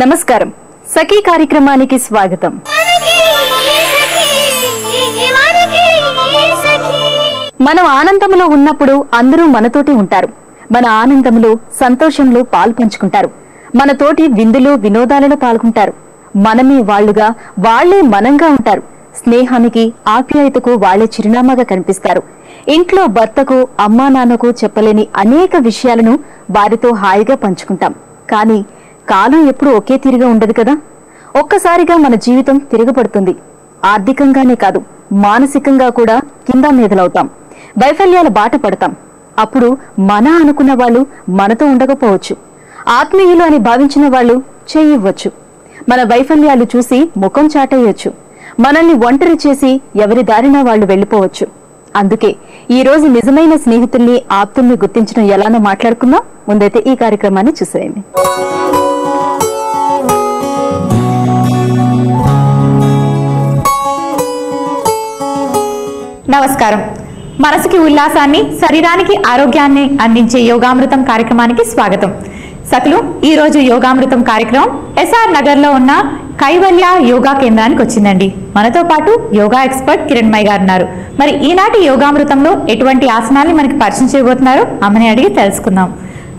నమస్కారం. సఖీ కార్యక్రమానికి స్వాగతం. మనం ఆనందంలో ఉన్నప్పుడు అందరూ మనతోటి ఉంటారు. మన ఆనందంలో సంతోషంలో పాలు పంచుకుంటారు. మనతోటి విందులు వినోదాలలో పాల్గొంటారు. మనమే వాళ్లుగా, వాళ్లే మనంగా ఉంటారు. స్నేహానికి ఆప్యాయతకు వాళ్లే చిరునామాగా కనిపిస్తారు. ఇంట్లో భర్తకు అమ్మా నాన్నకు చెప్పలేని అనేక విషయాలను వారితో హాయిగా పంచుకుంటాం. కానీ కాలం ఎప్పుడూ ఒకే తీరుగా ఉండదు కదా. ఒక్కసారిగా మన జీవితం తిరగబడుతుంది. ఆర్థికంగానే కాదు, మానసికంగా కూడా కింద మీదలవుతాం. వైఫల్యాల బాట పడతాం. అప్పుడు మన అనుకున్న వాళ్ళు మనతో ఉండకపోవచ్చు. ఆత్మీయులు అని భావించిన వాళ్ళు చెయ్యవచ్చు. మన వైఫల్యాలు చూసి ముఖం చాటేయొచ్చు. మనల్ని ఒంటరి చేసి ఎవరి దారినా వాళ్ళు వెళ్లిపోవచ్చు. అందుకే ఈ రోజు నిజమైన స్నేహితుల్ని, ఆప్తుల్ని గుర్తించడం ఎలానో మాట్లాడుకుందాం. ముందైతే ఈ కార్యక్రమాన్ని చూసేయండి. నమస్కారం. మనసుకి ఉల్లాసాన్ని, శరీరానికి ఆరోగ్యాన్ని అందించే యోగామృతం కార్యక్రమానికి స్వాగతం. సకులు, ఈ రోజు యోగామృతం కార్యక్రమం ఎస్ఆర్ నగర్ లో ఉన్న కైవల్య యోగా కేంద్రానికి వచ్చిందండి. మనతో పాటు యోగా ఎక్స్పర్ట్ కిరణ్మయ్య గారు ఉన్నారు. మరి ఈనాటి యోగామృతంలో ఎటువంటి ఆసనాల్ని మనకి పరిచయం చేయబోతున్నారు అమ్మని అడిగి తెలుసుకుందాం.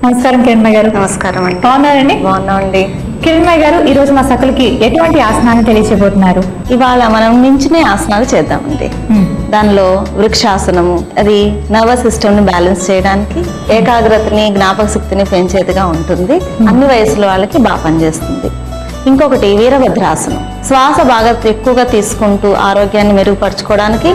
నమస్కారం కిరణ్మయ్య గారు. నమస్కారం అండి. బాగున్నారండి? బాగున్నామండి. కిరణ్మయ్య గారు, ఈ రోజు మా సకులకి ఎటువంటి ఆసనాన్ని తెలియజేయబోతున్నారు? ఇవాళ మనం నించునే ఆసనాలు చేద్దామండి. దానిలో వృక్షాసనము, అది నర్వస్ సిస్టమ్ ని బ్యాలెన్స్ చేయడానికి, ఏకాగ్రతని, జ్ఞాపక శక్తిని పెంచేదిగా ఉంటుంది. అన్ని వయసుల వాళ్ళకి బాగా పనిచేస్తుంది. ఇంకొకటి వీరభద్రాసనం, శ్వాస బాగా ఎక్కువగా తీసుకుంటూ ఆరోగ్యాన్ని మెరుగుపరచుకోవడానికి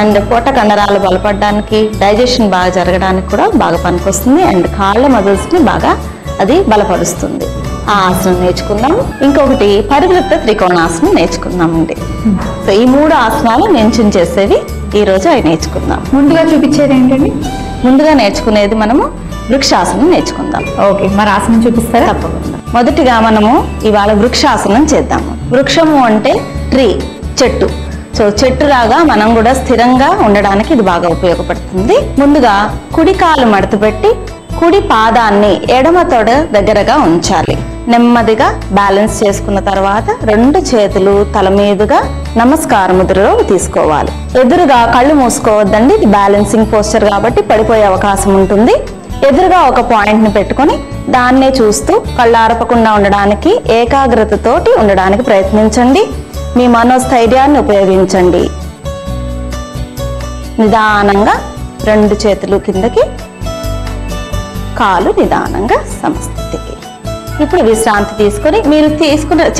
అండ్ పొట్ట కండరాలు బలపడడానికి, డైజెషన్ బాగా జరగడానికి కూడా బాగా పనికొస్తుంది. అండ్ కాళ్ళ మజిల్స్ ని బాగా అది బలపరుస్తుంది. ఆ ఆసనం నేర్చుకుందాం. ఇంకొకటి పరివృత్త త్రికోణాసనం నేర్చుకుందామండి. సో ఈ 3 ఆసనాలు నించుని చేసేవి ఈ రోజు అవి నేర్చుకుందాం. ముందుగా చూపించేది ఏంటండి? ముందుగా నేర్చుకునేది మనము వృక్షాసనం నేర్చుకుందాం. ఓకే, మరి ఆసనం చూపిస్తారా? తప్పకుండా. మొదటిగా మనము ఇవాళ వృక్షాసనం చేద్దాము. వృక్షము అంటే ట్రీ, చెట్టు. సో చెట్టులాగా మనం కూడా స్థిరంగా ఉండడానికి ఇది బాగా ఉపయోగపడుతుంది. ముందుగా కుడి కాలు మడత పెట్టి కుడి పాదాన్ని ఎడమ తొడ దగ్గరగా ఉంచాలి. నెమ్మదిగా బ్యాలెన్స్ చేసుకున్న తర్వాత 2 చేతులు తల మీదుగా నమస్కార ముద్రలో తీసుకోవాలి. ఎదురుగా కళ్ళు మూసుకోవద్దండి, ఇది బ్యాలెన్సింగ్ పోస్చర్ కాబట్టి పడిపోయే అవకాశం ఉంటుంది. ఎదురుగా ఒక పాయింట్ ని పెట్టుకొని దాన్నే చూస్తూ కళ్ళారపకుండా ఉండడానికి, ఏకాగ్రతతోటి ఉండడానికి ప్రయత్నించండి. మీ మనోస్థైర్యాన్ని ఉపయోగించండి. నిదానంగా 2 చేతులు కిందకి, కాలు నిదానంగా సమస్థితికి. ఇప్పుడు విశ్రాంతి తీసుకొని, మీరు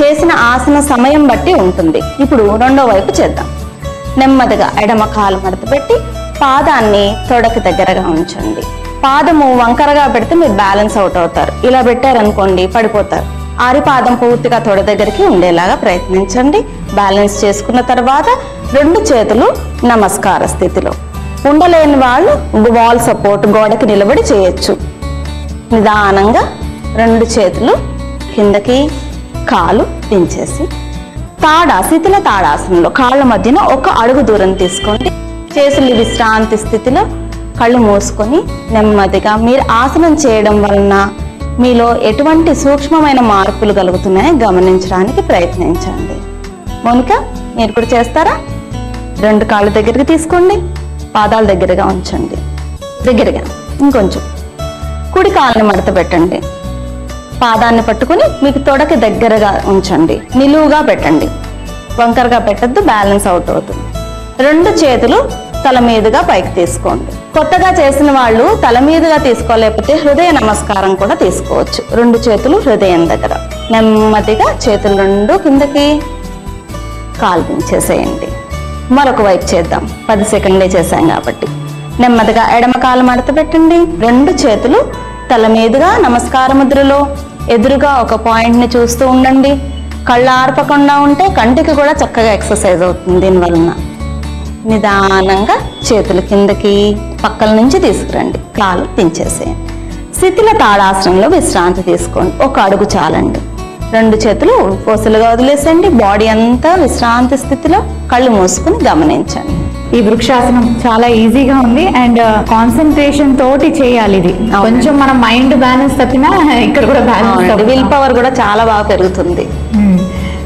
చేసిన ఆసన సమయం బట్టి ఉంటుంది. ఇప్పుడు రెండో వైపు చేద్దాం. నెమ్మదిగా ఎడమ కాలు మడత పెట్టి పాదాన్ని తొడకి దగ్గరగా ఉంచండి. పాదము వంకరగా పెడితే మీరు బ్యాలెన్స్ అవుట్ అవుతారు. ఇలా పెట్టారనుకోండి పడిపోతారు. ఆరిపాదం పూర్తిగా తొడ దగ్గరికి ఉండేలాగా ప్రయత్నించండి. బ్యాలెన్స్ చేసుకున్న తర్వాత 2 చేతులు నమస్కార స్థితిలో. ఉండలేని వాళ్ళు వాల్ సపోర్ట్, గోడకి నిలబడి చేయొచ్చు. నిదానంగా 2 చేతులు కిందకి, కాలు దించేసి శిథిల తాడాసనంలో కాళ్ళ మధ్యన 1 అడుగు దూరం తీసుకోండి. చేతులు విశ్రాంతి స్థితిలో కళ్ళు మూసుకొని నెమ్మదిగా మీరు ఆసనం చేయడం వలన మీలో ఎటువంటి సూక్ష్మమైన మార్పులు కలుగుతున్నాయో గమనించడానికి ప్రయత్నించండి. మౌనిక, మీరు కూడా చేస్తారా? 2 కాళ్ళు దగ్గరికి తీసుకోండి, పాదాల దగ్గరగా ఉంచండి. దగ్గరగా ఇంకొంచెం. కుడి కాళ్ళని మడత పెట్టండి. పాదాన్ని పట్టుకుని మీకు తొడకి దగ్గరగా ఉంచండి. నిలువుగా పెట్టండి, వంకరగా పెట్టద్దు, బ్యాలెన్స్ అవుట్ అవుతుంది. 2 చేతులు తల మీదుగా పైకి తీసుకోండి. కొత్తగా చేసిన వాళ్ళు తల మీదుగా తీసుకోలేకపోతే హృదయ నమస్కారం కూడా తీసుకోవచ్చు. 2 చేతులు హృదయం దగ్గర. నెమ్మదిగా చేతులు 2 కిందకి, కాలు దించేసేయండి. మరొక వైపు చేద్దాం. 10 సెకండ్లే చేశాం కాబట్టి. నెమ్మదిగా ఎడమ కాలు మడత పెట్టండి. 2 చేతులు తల మీదుగా నమస్కార ముద్రలో ఎదురుగా ఒక పాయింట్ ని చూస్తూ ఉండండి. కళ్ళు ఆర్పకుండా ఉంటే కంటికి కూడా చక్కగా ఎక్సర్సైజ్ అవుతుంది. దీనివలన నిదానంగా చేతులు కిందకి, పక్కల నుంచి తీసుకురండి. కాలు దించేసేయండి. శిథిల తాడాసనంలో విశ్రాంతి తీసుకోండి. 1 అడుగు చాలండి. 2 చేతులు పూసలుగా వదిలేసండి. బాడీ అంతా విశ్రాంతి స్థితిలో కళ్ళు మూసుకుని గమనించండి. ఈ వృక్షాసనం చాలా ఈజీగా ఉంది అండ్ కాన్సన్ట్రేషన్ తోటి చేయాలి ఇది. కొంచెం మనం మైండ్ బ్యాలెన్స్ తప్పినా ఇక్కడ కూడా బ్యాలెన్స్, విల్ పవర్ కూడా చాలా బాగా పెరుగుతుంది.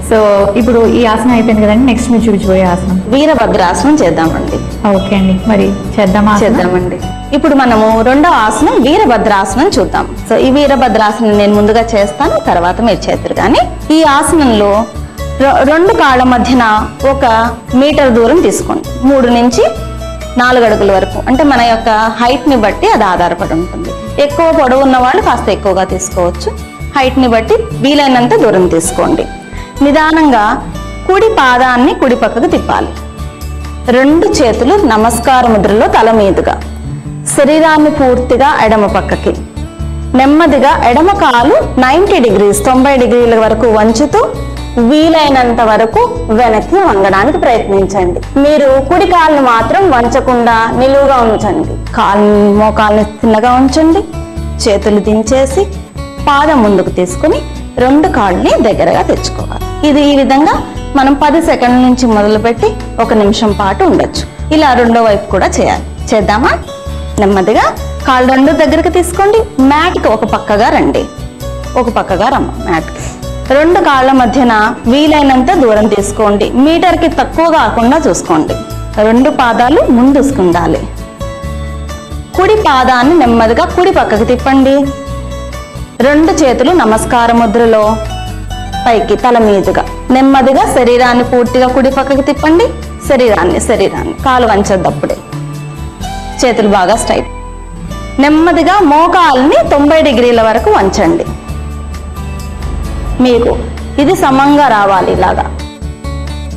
సో ఇప్పుడు ఈ ఆసనం అయిపోయింది కదండి, నెక్స్ట్ మీరు చూపించబోయే ఆసనం వీరభద్రాసనం చేద్దామండి. ఓకే అండి, మరి చేద్దామండి. ఇప్పుడు మనము రెండవ ఆసనం వీరభద్రాసనం చూద్దాం. సో ఈ వీరభద్రాసనం నేను ముందుగా చేస్తాను, తర్వాత మీరు చేద్దరు. కానీ ఈ ఆసనంలో రెండు కాళ్ళ మధ్యన 1 మీటర్ దూరం తీసుకోండి. 3 నుంచి 4 అడుగుల వరకు, అంటే మన యొక్క హైట్ ని బట్టి అది ఆధారపడి ఉంటుంది. ఎక్కువ పొడవు ఉన్న వాళ్ళు కాస్త ఎక్కువగా తీసుకోవచ్చు. హైట్ ని బట్టి వీలైనంత దూరం తీసుకోండి. నిదానంగా కుడి పాదాన్ని కుడి పక్కకు తిప్పాలి. 2 చేతులు నమస్కార ముద్రలో తల మీదుగా, శరీరాన్ని పూర్తిగా ఎడమ పక్కకి, నెమ్మదిగా ఎడమ కాలు 90 డిగ్రీస్ 90 డిగ్రీల వరకు వంచుతూ వీలైనంత వరకు వెనక్కి వంగడానికి ప్రయత్నించండి. మీరు కుడి కాలుని మాత్రం వంచకుండా నిలువుగా ఉంచండి. మోకాల్ని చిన్నగా ఉంచండి. చేతులు దించేసి పాదం ముందుకు తీసుకుని 2 కాళ్ళని దగ్గరగా తెచ్చుకోవాలి. ఇది ఈ విధంగా మనం 10 సెకండ్ల నుంచి మొదలుపెట్టి 1 నిమిషం పాటు ఉండొచ్చు. ఇలా రెండో వైపు కూడా చేద్దామా? నెమ్మదిగా కాళ్ళు 2 దగ్గరికి తీసుకోండి. మ్యాట్కి ఒక పక్కగా రండి. ఒక పక్కగా రమ్మ మ్యాట్కి. 2 కాళ్ళ మధ్యన వీలైనంత దూరం తీసుకోండి. మీటర్కి తక్కువ కాకుండా చూసుకోండి. 2 పాదాలు ముందుకుండాలి. కుడి పాదాన్ని నెమ్మదిగా కుడి పక్కకి తిప్పండి. 2 చేతులు నమస్కార ముద్రలో పైకి తల మీదుగా, నెమ్మదిగా శరీరాన్ని పూర్తిగా కుడి పక్కకి తిప్పండి. శరీరాన్ని కాలు వంచొద్దప్పుడే, చేతులు బాగా స్ట్రైట్. నెమ్మదిగా మోకాల్ని 90 డిగ్రీల వరకు వంచండి. మీకు ఇది సమంగా రావాలి. ఇలాగా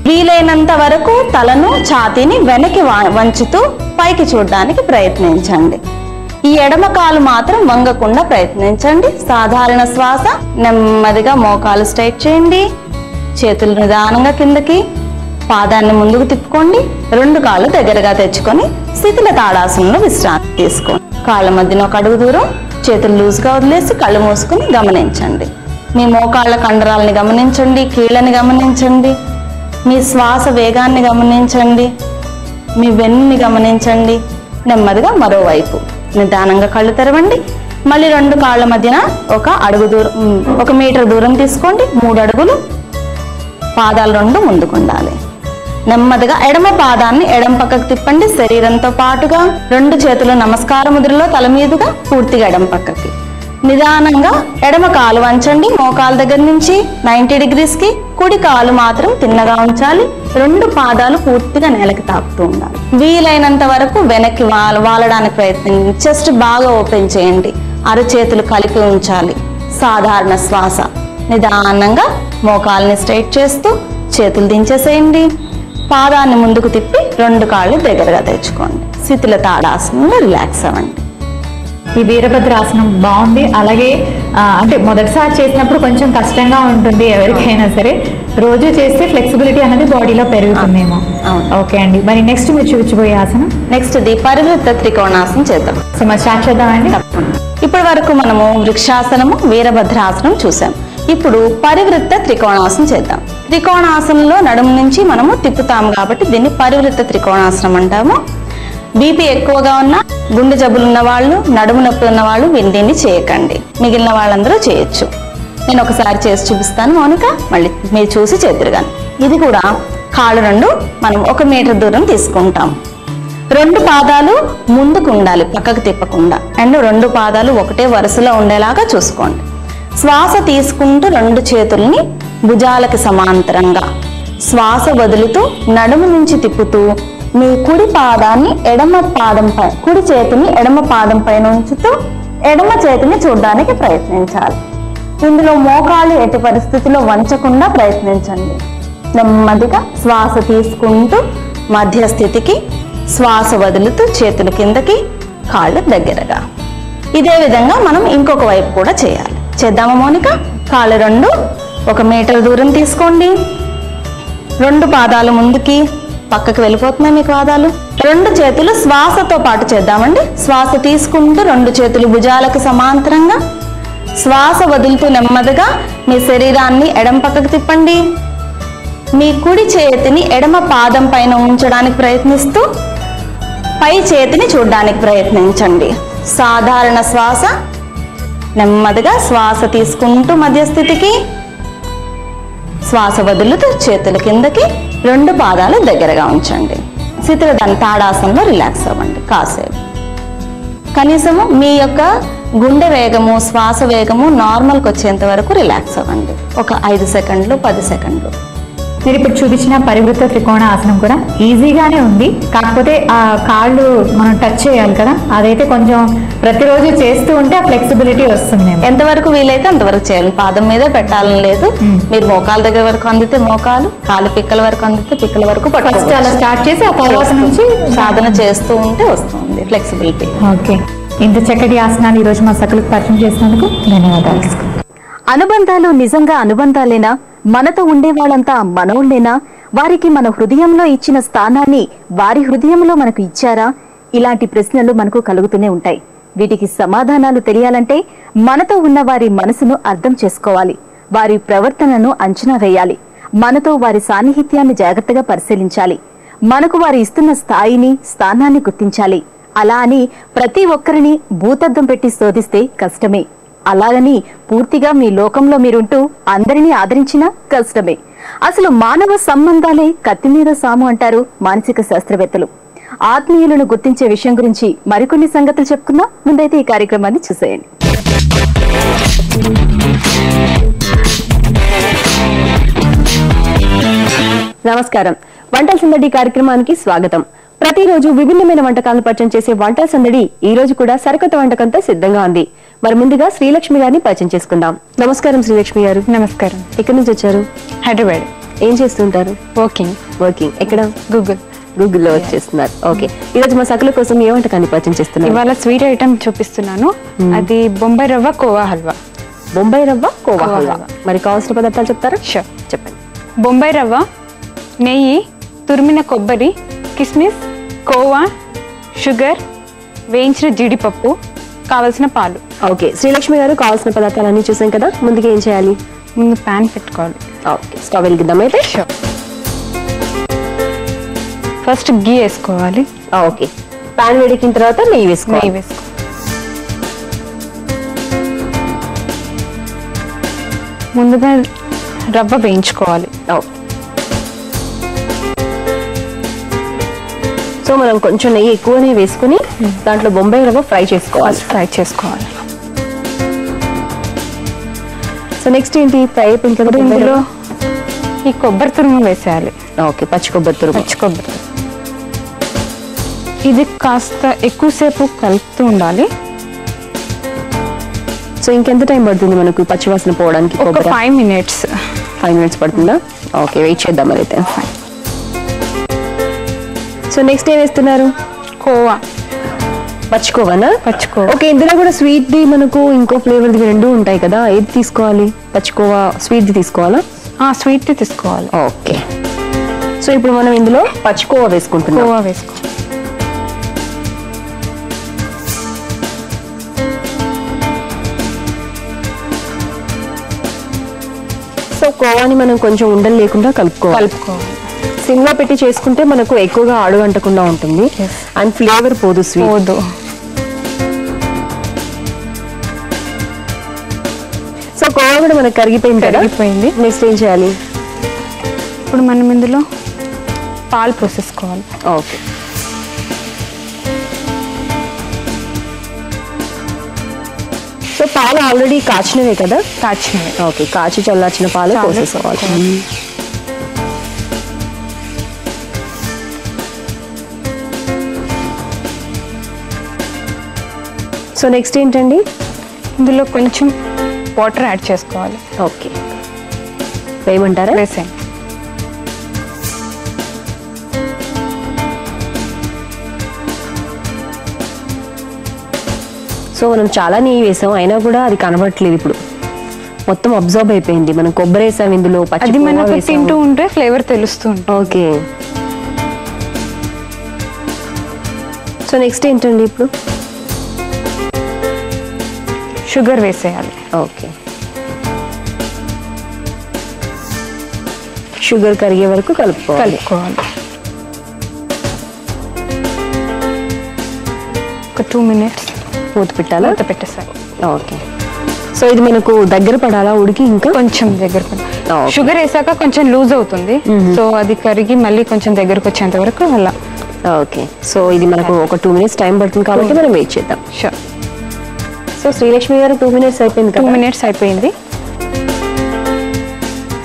వీలైనంత వరకు తలను ఛాతీని వెనక్కి వంచుతూ పైకి చూడడానికి ప్రయత్నించండి. ఈ ఎడమ కాలు మాత్రం వంగకుండా ప్రయత్నించండి. సాధారణ శ్వాస. నెమ్మదిగా మోకాలు స్ట్రైట్ చేయండి. చేతులు నిదానంగా కిందకి, పాదాన్ని ముందుకు తిప్పుకోండి. 2 కాళ్ళు దగ్గరగా తెచ్చుకొని శిథిల తాడాసనంలో విశ్రాంతి తీసుకోండి. కాళ్ళ మధ్యన 1 అడుగు దూరం, చేతులు లూజ్గా వదిలేసి కళ్ళు మూసుకుని గమనించండి. మీ మోకాళ్ళ కండరాలని గమనించండి. కీళ్ళని గమనించండి. మీ శ్వాస వేగాన్ని గమనించండి. మీ వెన్నుని గమనించండి. నెమ్మదిగా మరోవైపు నిదానంగా కళ్ళు తెరవండి. మళ్ళీ 2 కాళ్ళ మధ్యన 1 అడుగు దూరం, 1 మీటర్ దూరం తీసుకోండి. 3 అడుగులు. పాదాలు 2 ముందుకుండాలి. నెమ్మదిగా ఎడమ పాదాన్ని ఎడమ పక్కకు తిప్పండి. శరీరంతో పాటుగా 2 చేతులు నమస్కార ముద్రలో తల మీదుగా పూర్తిగా ఎడమ పక్కకి. నిదానంగా ఎడమ కాలు వంచండి. మోకాలు దగ్గర నుంచి 90 డిగ్రీస్కి. కుడి కాలు మాత్రం తిన్నగా ఉంచాలి. 2 పాదాలు పూర్తిగా నేలకి తాకుతూ ఉండాలి. వీలైనంత వరకు వెనక్కి వాలడానికి ప్రయత్నించండి. చెస్ట్ బాగా ఓపెన్ చేయండి. అరచేతులు కలిపి ఉంచాలి. సాధారణ శ్వాస. నిదానంగా మోకాల్ని స్ట్రైట్ చేస్తూ చేతులు దించేసేయండి. పాదాన్ని ముందుకు తిప్పి 2 కాళ్ళు దగ్గరగా తెచ్చుకోండి. శిథిల తాడాసనంలో రిలాక్స్ అవ్వండి. ఈ వీరభద్రాసనం బాగుంది. అలాగే అంటే మొదటిసారి చేసినప్పుడు కొంచెం కష్టంగా ఉంటుంది ఎవరికైనా సరే. రోజు చేస్తే ఫ్లెక్సిబిలిటీ అనేది బాడీలో పెరుగుతుందేమో. ఓకే అండి, మరి నెక్స్ట్ మీరు చూపించబోయే ఆసనం? నెక్స్ట్ పరివృత్త త్రికోణాసనం చేద్దాం. సో మరి స్టార్ట్ చేద్దామండి. ఇప్పటి వరకు మనము వృక్షాసనము, వీరభద్రాసనం చూసాం. ఇప్పుడు పరివృత్త త్రికోణాసనం చేద్దాం. త్రికోణాసనంలో నడుము నుంచి మనము తిప్పుతాము కాబట్టి దీన్ని పరివృత్త త్రికోణాసనం అంటాము. బీపీ ఎక్కువగా ఉన్న, గుండె జబ్బులు ఉన్న వాళ్ళు, నడుము నొప్పి ఉన్న వాళ్ళు దీన్ని చేయకండి. మిగిలిన వాళ్ళందరూ చేయొచ్చు. నేను ఒకసారి చేసి చూపిస్తాను మౌనిక, మళ్ళీ మీరు చూసి చేద్దరు. కానీ ఇది కూడా కాళ్ళు 2 మనం 1 మీటర్ దూరం తీసుకుంటాం. 2 పాదాలు ముందుకు ఉండాలి, పక్కకు తిప్పకుండా. అండ్ 2 పాదాలు ఒకటే వరుసలో ఉండేలాగా చూసుకోండి. శ్వాస తీసుకుంటూ 2 చేతుల్ని భుజాలకు సమాంతరంగా శ్వాస వదులుతూ నడుము నుంచి తిప్పుతూ మీ కుడి పాదాన్ని ఎడమ పాదంపై, కుడి చేతిని ఎడమ పాదం పైన ఉంచుతూ ఎడమ చేతిని చూడడానికి ప్రయత్నించాలి. ఇందులో మోకాలు ఎటు పరిస్థితిలో వంచకుండా ప్రయత్నించండి. నెమ్మదిగా శ్వాస తీసుకుంటూ మధ్య స్థితికి, శ్వాస వదులుతూ చేతులు కిందకి, కాళ్ళు దగ్గరగా. ఇదే విధంగా మనం ఇంకొక వైపు కూడా చేయాలి. చేద్దామా మౌనిక? కాళ్ళు 2 1 మీటర్ దూరం తీసుకోండి. 2 పాదాలు ముందుకి, పక్కకు వెళ్ళిపోతున్నాయి మీ పాదాలు. 2 చేతులు శ్వాసతో పాటు చేద్దామండి. శ్వాస తీసుకుంటూ 2 చేతులు భుజాలకు సమాంతరంగా, శ్వాస వదులుతూ నెమ్మదిగా మీ శరీరాన్ని ఎడం పక్కకు తిప్పండి. మీ కుడి చేతిని ఎడమ పాదం పైన ఉంచడానికి ప్రయత్నిస్తూ పై చేతిని చూడడానికి ప్రయత్నించండి. సాధారణ శ్వాస. నెమ్మదిగా శ్వాస తీసుకుంటూ మధ్యస్థితికి, శ్వాస వదులుతూ చేతుల కిందకి, 2 పాదాలు దగ్గరగా ఉంచండి. శిథిల తాడాసనంలో రిలాక్స్ అవ్వండి కాసేపు. కనీసము మీ యొక్క గుండె వేగము, శ్వాస వేగము నార్మల్కి వచ్చేంత వరకు రిలాక్స్ అవ్వండి. ఒక 5 సెకండ్లు, 10 సెకండ్లు. మీరు ఇప్పుడు చూపించిన పరివృత్త త్రికోణ ఆసనం కూడా ఈజీగానే ఉంది. కాకపోతే ఆ కాళ్ళు మనం టచ్ చేయాలి కదా, అదైతే కొంచెం ప్రతిరోజు చేస్తూ ఉంటే ఆ ఫ్లెక్సిబిలిటీ వస్తుంది. ఎంతవరకు వీలైతే అంతవరకు చేయాలి. పాదం మీదే పెట్టాలని లేదు. మీరు మోకాల దగ్గర వరకు అందితే మోకాలు, కాలు పిక్కల వరకు అందితే పిక్కల వరకు ఫస్ట్ అలా స్టార్ట్ చేసి ఆ తర్వాత నుంచి సాధన చేస్తూ ఉంటే వస్తుంది ఫ్లెక్సిబిలిటీ. ఓకే, ఇంత చక్కటి ఆసనాలు ఈరోజు మా సకలకు పరిచయం చేసినందుకు ధన్యవాదాలు. అనుబంధాలు నిజంగా అనుబంధాలేనా? మనతో ఉండే వాళ్ళంతా మనోళ్ళేనా? వారికి మన హృదయంలో ఇచ్చిన స్థానాన్ని వారి హృదయంలో మనకు ఇచ్చారా? ఇలాంటి ప్రశ్నలు మనకు కలుగుతూనే ఉంటాయి. వీటికి సమాధానాలు తెలియాలంటే మనతో ఉన్న వారి మనసును అర్థం చేసుకోవాలి, వారి ప్రవర్తనను అంచనా వేయాలి, మనతో వారి సాన్నిహిత్యాన్ని జాగ్రత్తగా పరిశీలించాలి, మనకు వారు ఇస్తున్న స్థాయిని, స్థానాన్ని గుర్తించాలి. అలా అని ప్రతి ఒక్కరిని భూతద్దం పెట్టి శోధిస్తే కష్టమే. అలాగని పూర్తిగా మీ లోకంలో మీరుంటూ అందరినీ ఆదరించినా కష్టమే. అసలు మానవ సంబంధాలే కత్తి మీద సాము అంటారు మానసిక శాస్త్రవేత్తలు. ఆత్మీయులను గుర్తించే విషయం గురించి మరికొన్ని సంగతులు చెప్పుకుందాం. ముందైతే ఈ కార్యక్రమాన్ని చూసేయండి. నమస్కారం. వంటల సందడి కార్యక్రమానికి స్వాగతం. ప్రతిరోజు విభిన్నమైన వంటకాలను పరిచయం చేసే వంటల సందడి ఈ రోజు కూడా సరికొత్త వంటకంతో సిద్ధంగా ఉంది. మరి ముందుగా శ్రీలక్ష్మి గారిని పరిచయం చేసుకుందాం. నమస్కారం శ్రీలక్ష్మి గారు. నమస్కారం. ఎక్కడి నుంచి వచ్చారు? హైదరాబాద్. ఏం చేస్తుంటారు? వర్కింగ్. ఎక్కడ? గూగుల్లో వర్క్ చేస్తున్నారు. ఓకే, ఈ రోజు మా సకల కోసం ఏ వంటకాన్ని పరిచయం చేస్తున్నారు? ఇవాళ స్వీట్ ఐటమ్ చూపిస్తున్నాను. అది బొంబాయి రవ్వ కోవా హల్వా. బొంబాయి రవ్వ కోవా హల్వా. మరి కావాల్సిన పదార్థాలు చెప్తారా? షూర్, చెప్పండి. బొంబాయి రవ్వ, నెయ్యి, తురిమిన కొబ్బరి, కిస్మిస్, కోవా, షుగర్, వేయించిన జీడిపప్పు, కావలసిన పాలు. ఓకే శ్రీలక్ష్మి గారు, కావాల్సిన పదార్థాలన్నీ చూసాం కదా, ముందుగా ఏం చేయాలి? ముందు ప్యాన్ పెట్టుకోవాలి. ఓకే, స్టవ్ వెలిగిద్దాం అయితే. షూర్. ఫస్ట్ గీ వేసుకోవాలి. ఓకే, ప్యాన్ వేడెక్కిన తర్వాత నెయ్యి వేసుకోవాలి. ముందుగా రవ్వ వేయించుకోవాలి. సో మనం కొంచెం నెయ్యి ఎక్కువనే వేసుకుని దాంట్లో బొంబాయి రవ్వ ఫ్రై చేసుకోవాలి. సో నెక్స్ట్ ఏంటి? ఫ్రై అయిపోయింది కదా, ఇందులో ఈ కొబ్బరి తురుము వేసేయాలి. ఓకే, పచ్చి కొబ్బరి తురుము. ఇది కాస్త ఎక్కువసేపు కలుపుతూ ఉండాలి. సో ఇంకెంత టైం పడుతుంది మనకు పచ్చివాసన పోవడానికి? ఒక 5 minutes. 5 minutes పడుతుందా? ఓకే, వెయిట్ చేద్దాం మరి అయితే. సో నెక్స్ట్ ఏం వేస్తున్నారు? కోవా. పచ్చికోవానా? పచ్చికోవా. ఓకే, ఇందులో కూడా స్వీట్ ది మనకు ఇంకో ఫ్లేవర్ ది రెండు ఉంటాయి కదా, ఏది తీసుకోవాలి? పచ్చికోవా స్వీట్ ది తీసుకోవాలా? స్వీట్ తీసుకోవాలి. ఓకే, సో ఇప్పుడు మనం ఇందులో పచ్చికోవా వేసుకుంటున్నాం. కోవా వేసుకో. సో కోవాని మనం కొంచెం ఉండలు లేకుండా కలుపుకోవాలి. సిమ్ లో పెట్టి చేసుకుంటే మనకు ఎక్కువగా అడుగు అంటకుండా ఉంటుంది. అండ్ ఫ్లేవర్ పోదు, స్వీట్. సో కోవా కూడా మనకు కరిగిపోయింది. నెక్స్ట్ ఏం చేయాలి? ఇప్పుడు మనం ఇందులో పాలు పోసేసుకోవాలి. ఓకే, సో పాలు ఆల్రెడీ కాచినవే కదా? కాచినవి. ఓకే, కాచి చల్లార్చిన పాలు పోసేసుకోవాలి. సో నెక్స్ట్ ఏంటండి? ఇందులో కొంచెం వాటర్ యాడ్ చేసుకోవాలి. ఓకే, వేయమంటారా? వేసేయండి. సో మనం చాలా నెయ్యి వేసాం, అయినా కూడా అది కనబడట్లేదు. ఇప్పుడు మొత్తం అబ్జర్వ్ అయిపోయింది. మనం కొబ్బరి వేసాం ఇందులో, అది మనకు తింటూ ఉంటే ఫ్లేవర్ తెలుస్తుంది. ఓకే, సో నెక్స్ట్ ఏంటండి? ఇప్పుడు షుగర్ వేసేయాలి. ఓకే, షుగర్ కరిగే వరకు కలుపుకోవాలి. ఒక 2 minutes మూత పెట్టాలా? మూత పెట్టేసారి. ఓకే. సో ఇది మనకు దగ్గర పడాలా ఉడికి? ఇంకా కొంచెం దగ్గర షుగర్ వేసాక కొంచెం లూజ్ అవుతుంది. సో అది కరిగి మళ్ళీ కొంచెం దగ్గరకు వచ్చేంత వరకు అలా. ఓకే. సో ఇది మనకు ఒక 2 minutes టైం పడుతుంది కాబట్టి మనం వెయిట్ చేద్దాం. షూర్. సో శ్రీలక్ష్మి గారు 2 minutes అయిపోయింది కదా? 2 minutes అయిపోయింది.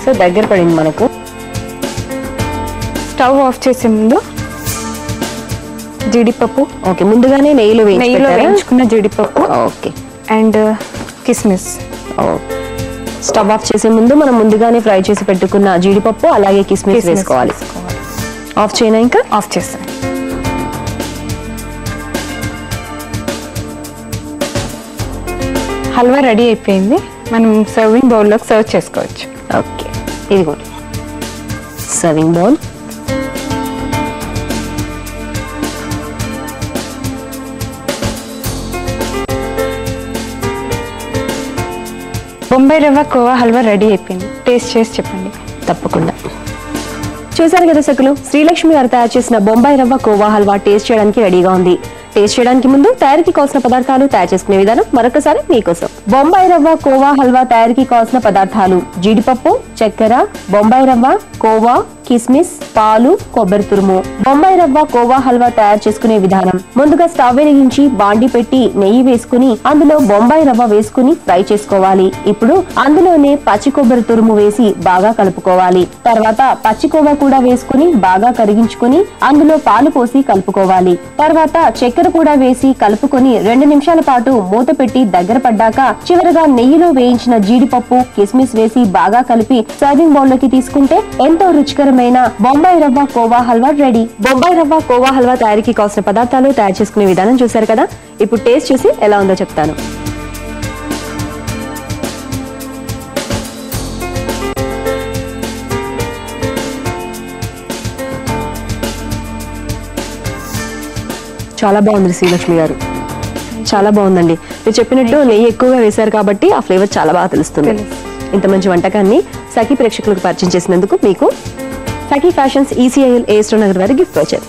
సో దగ్గర పడింది మనకు. స్టవ్ ఆఫ్ చేసే ముందు జీడిపప్పు, ఓకే, ముందుగానే నెయ్యిలో వేయించుకున్న జీడిపప్పు, ఓకే, అండ్ కిస్మిస్. స్టవ్ ఆఫ్ చేసే ముందు మనం ముందుగానే ఫ్రై చేసి పెట్టుకున్న జీడిపప్పు అలాగే కిస్మిస్ వేసుకోవాలి. ఆఫ్ చేయనా? ఇంకా ఆఫ్ చేస్తాను. హల్వా రెడీ అయిపోయింది. మనం సర్వింగ్ బౌల్లోకి సర్వ్ చేసుకోవచ్చు. ఓకే, ఇది కూడా సర్వింగ్ బౌల్. బొంబాయి రవ్వ కోవా హల్వా రెడీ అయిపోయింది. టేస్ట్ చేసి చెప్పండి. తప్పకుండా. చూసారు కదా సకులు, శ్రీలక్ష్మి గారు తయారు చేసిన బొంబాయి రవ్వ కోవా హల్వా టేస్ట్ చేయడానికి రెడీగా ఉంది. టేస్ట్ చేయడానికి ముందు తయారీకి కావాల్సిన పదార్థాలు, తయారు చేసుకునే విధానం మరొకసారి మీకోసం. బొంబాయి రవ్వ కోవా హల్వా తయారీకి కావాల్సిన పదార్థాలు: జీడిపప్పు, చక్కెర, బొంబాయి రవ్వ, కోవా, కిస్మిస్, పాలు, కొబ్బరి తురుము. బొంబాయి రవ్వ కోవా హల్వా తయారు చేసుకునే విధానం: ముందుగా స్టవ్ వెలిగించి బాండి పెట్టి నెయ్యి వేసుకుని అందులో బొంబాయి రవ్వ వేసుకుని ఫ్రై చేసుకోవాలి. ఇప్పుడు అందులోనే పచ్చి కొబ్బరి తురుము వేసి బాగా కలుపుకోవాలి. తర్వాత పచ్చి కోవా కూడా వేసుకుని బాగా కరిగించుకుని అందులో పాలు పోసి కలుపుకోవాలి. తర్వాత చక్కెర కూడా వేసి కలుపుకొని 2 నిమిషాల పాటు మూత పెట్టి దగ్గర పడ్డాక చివరగా నెయ్యిలో వేయించిన జీడిపప్పు, కిస్మిస్ వేసి బాగా కలిపి సర్వింగ్ బౌల్ లోకి తీసుకుంటే ఎంతో రుచికరమైన బొంబాయి రవ్వ కోవా హల్వా రెడీ. బొంబాయి రవ్వ కోవా హల్వా తయారీకి కావాల్సిన పదార్థాలు, తయారు చేసుకునే విధానం చూశారు కదా. ఇప్పుడు టేస్ట్ చేసి ఎలా ఉందో చెప్తాను. చాలా బాగుంది శ్రీలక్ష్మి గారు, చాలా బాగుందండి. మీరు చెప్పినట్టు నెయ్యి ఎక్కువగా వేశారు కాబట్టి ఆ ఫ్లేవర్ చాలా బాగా తెలుస్తుంది. ఇంత మంచి వంటకాన్ని సఖీ ప్రేక్షకులకు పరిచయం చేసినందుకు మీకు సఖీ ఫ్యాషన్స్ ECIL ఏస్టో నగర్ వారి గిఫ్ట్ వచ్చారు.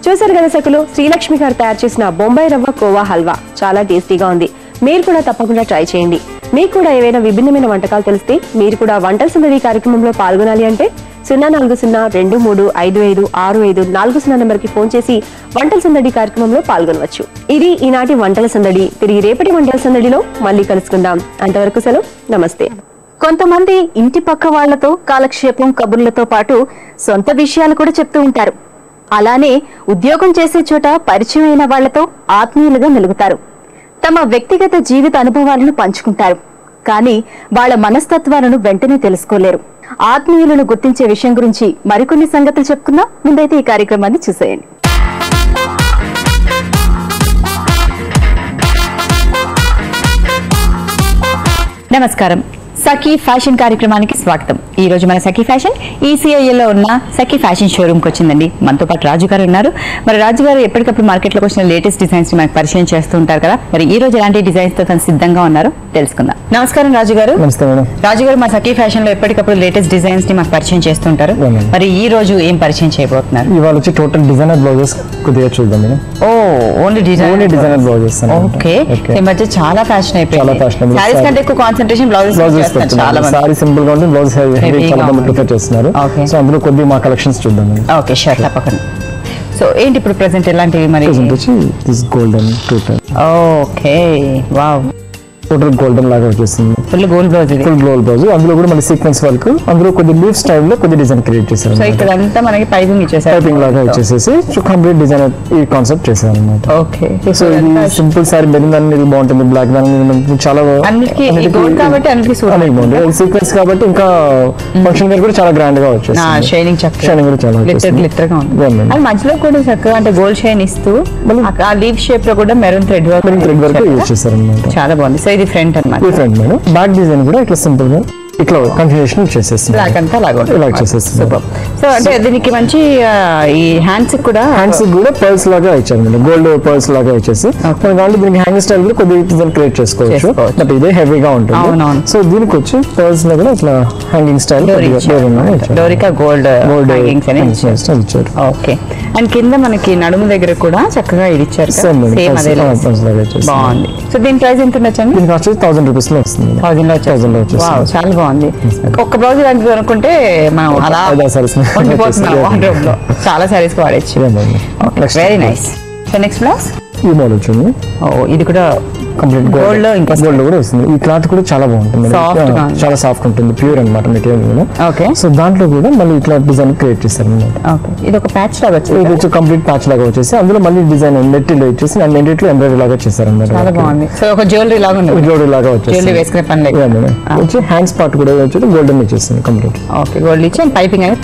చూసారు కదా సఖులు, శ్రీలక్ష్మి గారు తయారు చేసిన బొంబాయి రవ్వ కోవా హల్వా చాలా టేస్టీగా ఉంది. మీరు కూడా తప్పకుండా ట్రై చేయండి. మీకు కూడా ఏవైనా విభిన్నమైన వంటకాలు తెలిస్తే మీరు కూడా వంటల సందడి కార్యక్రమంలో పాల్గొనాలి అంటే 040-235-55-65-40 నెంబర్ కి ఫోన్ చేసి వంటల సందడి కార్యక్రమంలో పాల్గొనవచ్చు. ఇది ఈనాటి వంటల సందడి. తిరిగి రేపటి వంటల సందడిలో మళ్ళీ కలుసుకుందాం. అంతవరకు సెలవు, నమస్తే. కొంతమంది ఇంటి పక్క వాళ్లతో కాలక్షేపం, కబుర్లతో పాటు సొంత విషయాలు కూడా చెప్తూ ఉంటారు. అలానే ఉద్యోగం చేసే చోట పరిచయమైన వాళ్లతో ఆత్మీయులుగా మెలుగుతారు. తమ వ్యక్తిగత జీవిత అనుభవాలను పంచుకుంటారు. కానీ వాళ్ల మనస్తత్వాలను వెంటనే తెలుసుకోలేరు. ఆత్మీయులను గుర్తించే విషయం గురించి మరికొన్ని సంగతులు చెప్పుకుందాం. ముందైతే ఈ కార్యక్రమాన్ని చూసేయండి. నమస్కారం. సఖీ ఫ్యాషన్ కార్యక్రమానికి స్వాగతం. ఈ రోజు మన సఖీ ఫ్యాషన్ ECIL లో ఉన్న సఖీ ఫ్యాషన్ షోరూమ్ కి వచ్చిందండి. మనతో పాటు రాజు గారు ఉన్నారు. మరి రాజు గారు ఎప్పటికప్పుడు మార్కెట్ లోకి వచ్చిన లేటెస్ట్ డిజైన్స్ ని మనకు పరిచయం చేస్తూ ఉంటారు కదా. మరి ఈ రోజు ఎలాంటి డిజైన్స్ తో తను సిద్ధంగా ఉన్నారో తెలుసుకుందాం. నమస్కారం రాజు గారు. నమస్తే మేడం. రాజు గారు, మా సఖీ ఫ్యాషన్ లో ఎప్పటికప్పుడు లేటెస్ట్ డిజైన్స్ ని మాకు పరిచయం చేస్తుంటారు. మరి ఈ రోజు ఏం పరిచయం చేయబోతున్నారు? ఇవాళ వచ్చి టోటల్ డిజైనర్ బ్లౌజెస్ కొద్దిగా చూద్దాం మేడం. ఓ, ఓన్లీ డిజైనర్ బ్లౌజెస్. ఓకే. ఈ మధ్య చాలా ఫ్యాషన్ అయిపోయింది. చాలా fashionable. సారీస్ కంటే ఎక్కువ కాన్సంట్రేషన్ బ్లౌజెస్ చాలా మంది. సారీ సింపుల్ గా ఉంటుంది, బ్లౌజ్ హెవీ చాలా మంది ప్రిఫర్ చేస్తున్నారు. Okay. సో అందులో కొద్ది మా కలెక్షన్స్ చూద్దాం మేడం. ఓకే, షూర్, తప్పకుండా. సో ఏంటి ఇప్పుడు ప్రెసెంట్ ఎలాంటివి మరి? ప్రెసెంట్ వచ్చి this golden total. Okay, wow, total golden లాగా వచ్చేసింది. ఫుల్ గోల్డ్ బ్లౌజ్ ఇది. ఫుల్ గోల్డ్ బ్లౌజ్, అందులో కూడా మళ్ళీ సీక్వెన్స్ వర్క్, అందులో కొద్ది లీవ్ స్టైల్ లో కొద్ది డిజైన్ క్రియేట్ చేశారు. సో ఇక్కడ అంతా మనకి పైపింగ్ ఇచ్చేసారు. టైపింగ్ లాగా వచ్చేసేసి కంప్లీట్ డిజైన్ ఈ కాన్సెప్ట్ చేశారు అనమాట. ఓకే. సో ఇది సింపుల్ సారీ మెరూన్ దాని మీద బాగుంటుంది, బ్లాక్ దాని మీద చాలా అన్నిటికీ గోల్డ్ కాబట్టి అన్నిటికీ సూట్ బాగుంటుంది. సీక్వెన్స్ కాబట్టి ఇంకా ఫంక్షన్ వేర్ కూడా చాలా గ్రాండ్ గా వచ్చేసి షైనింగ్ చక్కగా షైనింగ్ కూడా చాలా గా ఉంది. అండ్ మధ్యలో కూడా చక్కగా అంటే గోల్డ్ షైన్ ఇస్తూ ఆ లీవ్ షేప్ లో కూడా మెరూన్ థ్రెడ్ వర్క్ యూజ్ చేశారు అనమాట. చాలా బాగుంది. సో ఇది ఫ్రంట్ అన్నమాట. Front madam. బ్యాక్ డిజైన్ కూడా ఇట్లా సింపుల్ గా ఇట్లా కంటిన్యూషన్ చేసేస్తుంది. బ్లాక్ అంతా అలాగే ఇలా చేసేస్తుంది. సో అంటే దీనికి మంచి ఈ హ్యాండ్స్ కూడా కూడా పర్ల్స్ లాగా ఇచ్చారు, గోల్డ్ పర్ల్స్ లాగా ఇచ్చేసి దాంట్లో దీనికి హ్యాంగింగ్ స్టైల్ కూడా కొద్దిగా డిజైన్ క్రియేట్ చేసుకోవచ్చు. బట్ ఇదే హెవీగా ఉంటుంది. సో దీనికి వచ్చి పర్ల్స్ లో కూడా ఇట్లా హ్యాంగింగ్ స్టైల్ డోరికా గోల్డ్ హ్యాంగింగ్స్ అని ఇచ్చారు. ఓకే. అండ్ కింద మనకి నడుము దగ్గర కూడా చక్కగా ఇది ఇచ్చారు. బాగుంది. సో దీని ప్రైస్ ఎంత ఉండొచ్చండి? దీనికి వచ్చి 1000 రూపీస్ లో వస్తుంది. 1000 లో వచ్చేస్తుంది. చాలా బాగుంది. ఒక్క బ్లౌజ్ ఇలాంటిది అనుకుంటే మనం అలా ఉండిపోతున్నాం వార్డ్రోబ్ లో. చాలా సారీస్ వాడచ్చు. Very nice. So next blouse ఈ మోడల్ వచ్చింది. ఇది కూడా కంప్లీట్ గోల్డ్ లో ఇంకా గోల్డ్ కూడా వస్తుంది. ఈ క్లాత్ కూడా చాలా బాగుంటుంది, చాలా సాఫ్ట్ ఉంటుంది, ప్యూర్ అనమాట మెటీరియల్. ఓకే. సో దాంట్లో కూడా మళ్ళీ ఇట్లా డిజైన్ క్రియేట్ చేశారు అనమాట. ఇది ఒక ప్యాచ్ లాగా వచ్చింది. ఇది వచ్చి కంప్లీట్ ప్యాచ్ లాగా వచ్చేసి అందులో మళ్ళీ డిజైన్ నెట్లో ఇచ్చేసి అండ్ నెట్లో ఎంబ్రాయిడరీ లాగా చేశారు అనమాట. చాలా బాగుంది. సో ఒక జ్యువెలరీ లాగా ఉంది. జ్యువెలరీ లాగా వచ్చేసి జ్యువెలరీ వేసుకునే పని లేదు. వచ్చి హ్యాండ్స్ పార్ట్ కూడా వచ్చి గోల్డెన్ ఇచ్చేస్తుంది కంప్లీట్. ఓకే. గోల్డ్ ఇచ్చి అండ్ పైపింగ్ అనేది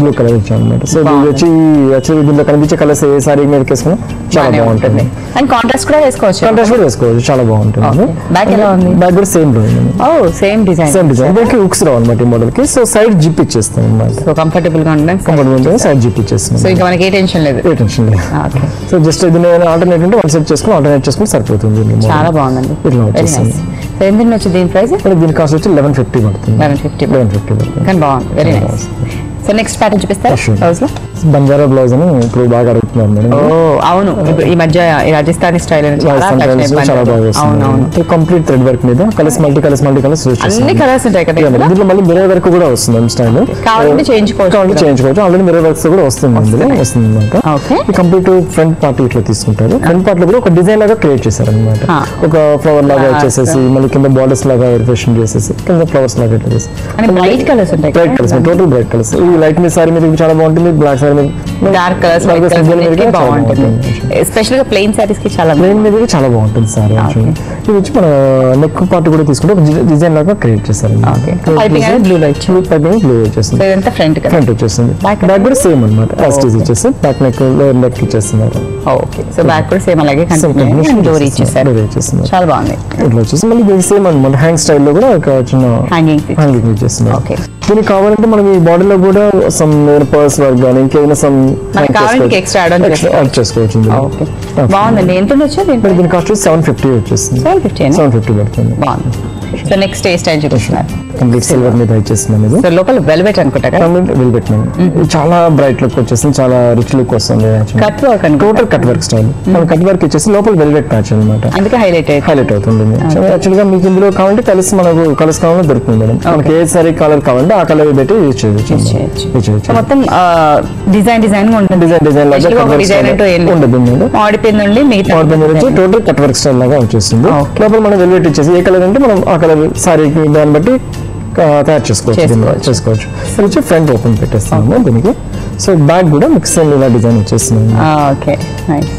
బ్లూ కలర్ ఇచ్చాను అనమాట. సో ఇది వచ్చి యాక్చువల్లీ దీంట్లో కనిపించే కలర్స్ ఏ సారీ మీద వేసుకున్నా చాలా బాగుంటుంది. అండ్ కాంట్రాస్ట్ కూడా వేసుకోవచ్చు. కాంట్రాస్ట్ కూడా వేసుకోవచ్చు, చాలా బాగుంటుంది. బ్యాక్ ఎలా ఉంది? బ్యాక్ కూడా సేమ్ సేమ్ డిజైన్. దీనికి హుక్స్ రావు అనమాట ఈ మోడల్ కి. సో సైడ్ జిప్ ఇచ్చేస్తాం అనమాట. సో కంఫర్టబుల్ గా ఉండడానికి సైడ్ జిప్ ఇచ్చేస్తాం. సో ఇంకా మనకి ఏ టెన్షన్ లేదు. సో జస్ట్ ఇది ఆల్టర్నేట్ ఉంటే వన్ సెట్ చేసుకుని ఆల్టర్నేట్ చేసుకుని సరిపోతుంది. చాలా బాగుంది. ఇట్లా వచ్చేస్తుంది. ఎంత వచ్చి దీని ప్రైస్? దీని కాస్ట్ వచ్చి 1150 పడుతుంది. 1150 పడుతుంది. కానీ బాగుంది. Very nice. So next pattern చూపిస్తారా బ్లౌజ్ లో? బంజారా బ్లౌజ్ అని ఇప్పుడు బాగా అడుగుతున్నారు మేడం. అవును. ఈ మధ్య రాజస్థానీ స్టైల్ చాలా బాగా వస్తుంది. కంప్లీట్ థ్రెడ్ వర్క్ మీద కలర్స్ మల్టీ కలర్స్ అన్ని కలర్స్ ఉంటాయి కదా. దీంట్లో మళ్ళీ మిర్రర్ వర్క్ కూడా వస్తుంది స్టైల్. కావాలంటే చేయించుకోవచ్చు. ఆల్రెడీ మిర్రర్ వర్క్స్ కూడా వస్తుంది అందులో వస్తుంది అనమాట. కంప్లీట్ ఫ్రంట్ పార్ట్ ఇట్లా తీసుకుంటారు. ఫ్రంట్ పార్ట్ లో కూడా ఒక డిజైన్ లాగా క్రియేట్ చేశారు అనమాట. ఒక ఫ్లవర్ లాగా వచ్చేసేసి మళ్ళీ కింద బార్డర్స్ లాగా వెరిఫికేషన్ చేసేసి కింద ఫ్లవర్స్ లాగా ఇట్లా చేసి బ్రైట్ కలర్స్ ఉంటాయి. Bright colours, total bright colours. ఈ లైట్ మీ సారీ మీద చాలా బాగుంటుంది. బ్లాక్ సారీ మీద డార్క్ కలర్స్ బాగుంటుంది. ఎస్పెషల్ గా ప్లెయిన్ సారీస్ కి చాలా ప్లెయిన్ మీద చాలా బాగుంటుంది సారీ. ఇది వచ్చి మన నెక్ పార్ట్ కూడా తీసుకుంటే ఒక డిజైన్ లాగా క్రియేట్ చేశారు. బ్లూ లో ఇచ్చారు. పైపింగ్ బ్లూ వచ్చేస్తుంది. ఇదంతా ఫ్రంట్ వచ్చేస్తుంది. బ్యాక్ కూడా సేమ్ అనమాట. ఇచ్చేసి బ్యాక్ నెక్ లోయర్ నెక్ ఇచ్చేస్తున్నారు. ఓకే. సో బ్యాక్ కూడా సేమ్ అలాగే డోరీ ఇచ్చేసారు. చాలా బాగుంది. ఇట్లా వచ్చేసి మళ్ళీ దీనికి సేమ్ అనమాట. హ్యాంగ్ స్టైల్ లో కూడా ఒక చిన్న హ్యాంగింగ్ ఇచ్చేస్తున్నారు. ఓకే. దీనికి కావాలంటే మనం ఈ బాడీలో కూడా సమ్ పర్స్ వర్క్ కానీ ఇంకేమైనా సమ్ ఎక్స్ట్రా యాడ్ చేసుకోవచ్చు. బాగుందండి. ఎంత వచ్చేది? దీని కాస్ట్ 750 వచ్చేస్తుంది. 750 పడుతుంది. బాగుంది. సో నెక్స్ట్ ఏ స్టైల్ చూపిస్తున్నారు? కంప్లీట్ సిల్వర్ మీద ఇచ్చేస్తున్నాం. ఇది సో లోపల వెల్వెట్ అనుకుంటా కదా. వెల్వెట్ చాలా బ్రైట్ లుక్ వచ్చేసింది, చాలా రిచ్ లుక్ వస్తుంది. Cut work total cut work style. Cut work ఇచ్చేసి లోపల వెల్వెట్ ప్యాచ్ అనమాట. అందుకే హైలైట్ అవుతుంది. యాక్చువల్ గా మీకు ఇందులో కావాలంటే కలర్స్ మనకు కలర్స్ కావాలంటే దొరుకుతుంది మేడం. మనకి ఏ సారీ కలర్ కావాలంటే ఆ కలర్ పెట్టి యూజ్ చేయొచ్చు. మొత్తం డిజైన్ ఉంటుంది. డిజైన్ ఉండదు. ఆడిపోయింది నుండి మిగతా టోటల్ కట్ వర్క్ స్టైల్ లాగా వచ్చేస్తుంది. లోపల మనం వెల్వెట్ ఇచ్చేసి ఏ కలర్ అంటే మనం ఆ కలర్ సారీకి దాన్ని బట్టి తయారు చేసుకోవచ్చు. వచ్చి ఫ్రంట్ ఓపెన్ పెట్టేస్తాము దీనికి. సో బ్యాక్ కూడా మిక్స్ ఇలా డిజైన్ వచ్చేస్తుంది. ఓకే. నైస్.